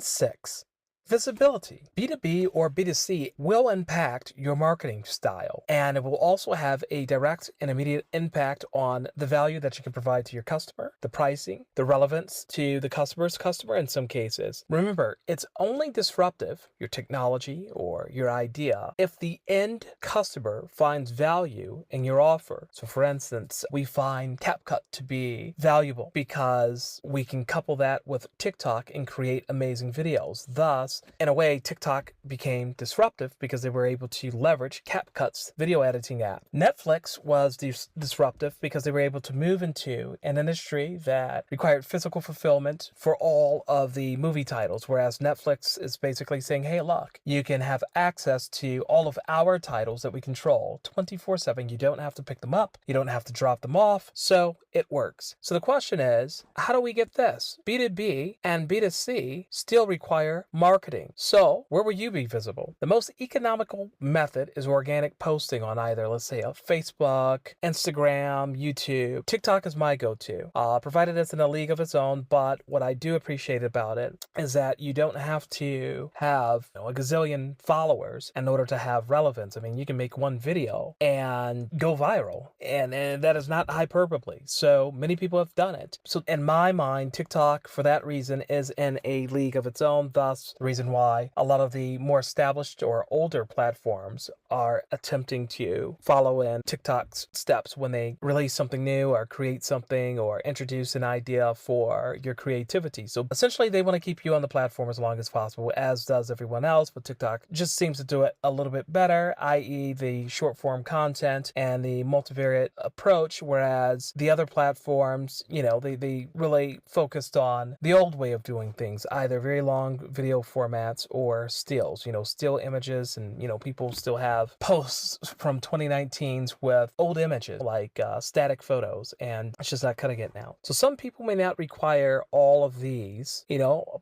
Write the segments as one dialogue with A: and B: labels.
A: 6. Visibility. B2B or B2C will impact your marketing style, and it will also have a direct and immediate impact on the value that you can provide to your customer, the pricing, the relevance to the customer's customer in some cases. Remember, it's only disruptive, your technology or your idea, if the end customer finds value in your offer. So for instance, we find CapCut to be valuable because we can couple that with TikTok and create amazing videos. Thus, in a way, TikTok became disruptive because they were able to leverage CapCut's video editing app. Netflix was disruptive because they were able to move into an industry that required physical fulfillment for all of the movie titles, whereas Netflix is basically saying, hey, look, you can have access to all of our titles that we control 24/7. You don't have to pick them up. You don't have to drop them off. So it works. So the question is, how do we get this? B2B and B2C still require marketing. So, where will you be visible? The most economical method is organic posting on either, let's say, a Facebook, Instagram, YouTube. TikTok is my go-to, provided it's in a league of its own. But what I do appreciate about it is that you don't have to have a gazillion followers in order to have relevance. I mean, you can make one video and go viral, and that is not hyperbole. So many people have done it. So in my mind, TikTok, for that reason, is in a league of its own. Thus, the reason why a lot of the more established or older platforms are attempting to follow in TikTok's steps when they release something new or create something or introduce an idea for your creativity. So essentially, they want to keep you on the platform as long as possible, as does everyone else, but TikTok just seems to do it a little bit better, i.e. the short form content and the multivariate approach, whereas the other platforms, they really focused on the old way of doing things, either very long video formats or stills, still images, and people still have posts from 2019s with old images like static photos, and it's just not cutting it now. So some people may not require all of these,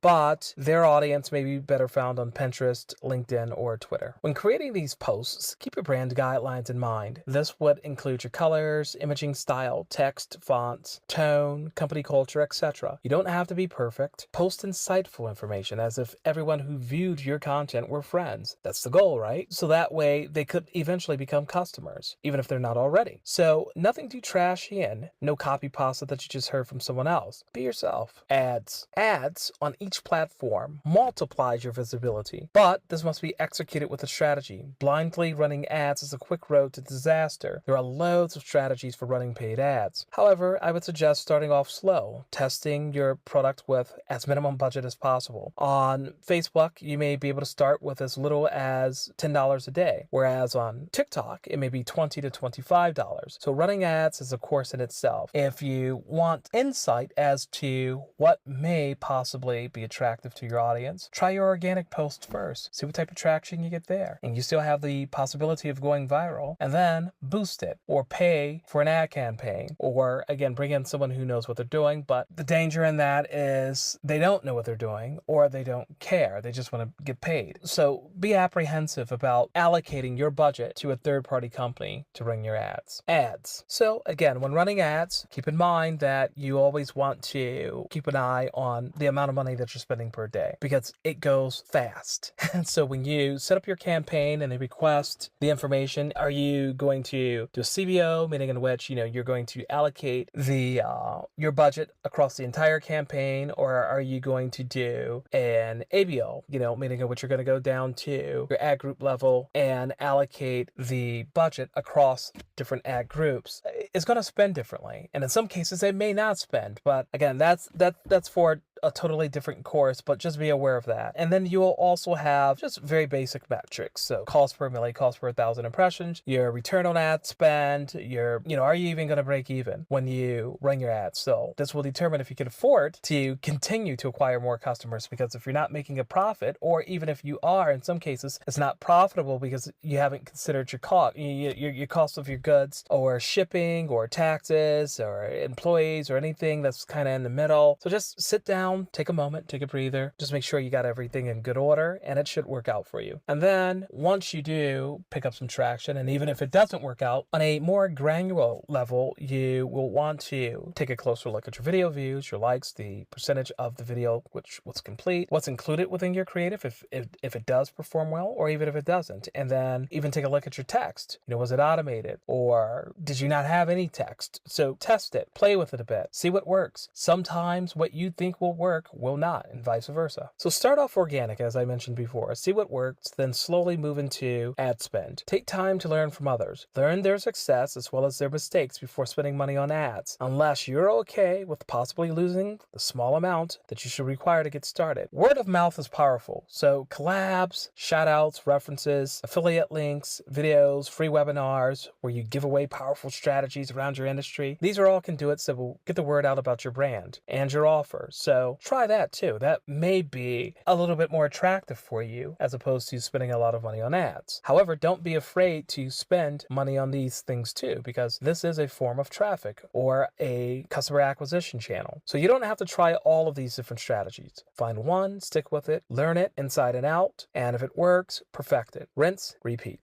A: but their audience may be better found on Pinterest, LinkedIn, or Twitter. When creating these posts, keep your brand guidelines in mind. This would include your colors, imaging style, text, fonts, tone, company culture, etc. You don't have to be perfect. Post insightful information as if everyone who viewed your content were friends. That's the goal, right? So that way they could eventually become customers, even if they're not already. So nothing too trashy and no copy pasta that you just heard from someone else. Be yourself. Ads. Ads on each platform multiplies your visibility, but this must be executed with a strategy. Blindly running ads is a quick road to disaster. There are loads of strategies for running paid ads. However, I would suggest starting off slow, testing your product with as minimum budget as possible. On Facebook, you may be able to start with as little as $10 a day, whereas on TikTok, it may be $20 to $25. So running ads is a course in itself. If you want insight as to what may possibly be attractive to your audience, try your organic post first. See what type of traction you get there. And you still have the possibility of going viral, and then boost it or pay for an ad campaign, or again, bring in someone who knows what they're doing. But the danger in that is they don't know what they're doing, or they don't care. They just want to get paid. So be apprehensive about allocating your budget to a third-party company to run your ads. Ads. So again, when running ads, keep in mind that you always want to keep an eye on the amount of money that you're spending per day, because it goes fast. And so when you set up your campaign and they request the information, are you going to do a CBO, meaning in which, you're going to allocate the your budget across the entire campaign, or are you going to do an ABO, meaning in which you're going to go down to your ad group level and allocate the budget across different ad groups? It's going to spend differently, and in some cases it may not spend. But again, that's for a totally different course, but just be aware of that. And then you will also have just very basic metrics. So cost per milli, cost per 1,000 impressions, your return on ad spend, are you even going to break even when you run your ads? So this will determine if you can afford to continue to acquire more customers, because if you're not making a profit, or even if you are, in some cases, it's not profitable because you haven't considered your cost of your goods, or shipping, or taxes, or employees, or anything that's kind of in the middle. So just sit down down, take a moment, take a breather, just make sure you got everything in good order, and it should work out for you. And then once you do pick up some traction, and even if it doesn't work out, on a more granular level, you will want to take a closer look at your video views, your likes, the percentage of the video which was complete, what's included within your creative if it does perform well, or even if it doesn't. And then even take a look at your text. Was it automated, or did you not have any text? So test it, play with it a bit, see what works. Sometimes what you think will work will not, and vice versa. So start off organic, as I mentioned before. See what works, then slowly move into ad spend. Take time to learn from others. Learn their success as well as their mistakes before spending money on ads, unless you're okay with possibly losing the small amount that you should require to get started. Word of mouth is powerful, so collabs, shoutouts, references, affiliate links, videos, free webinars where you give away powerful strategies around your industry. These are all conduits that will get the word out about your brand and your offer. So try that too. That may be a little bit more attractive for you as opposed to spending a lot of money on ads. However, don't be afraid to spend money on these things too, because this is a form of traffic or a customer acquisition channel. So you don't have to try all of these different strategies. Find one, stick with it, learn it inside and out, and if it works, perfect it. Rinse, repeat.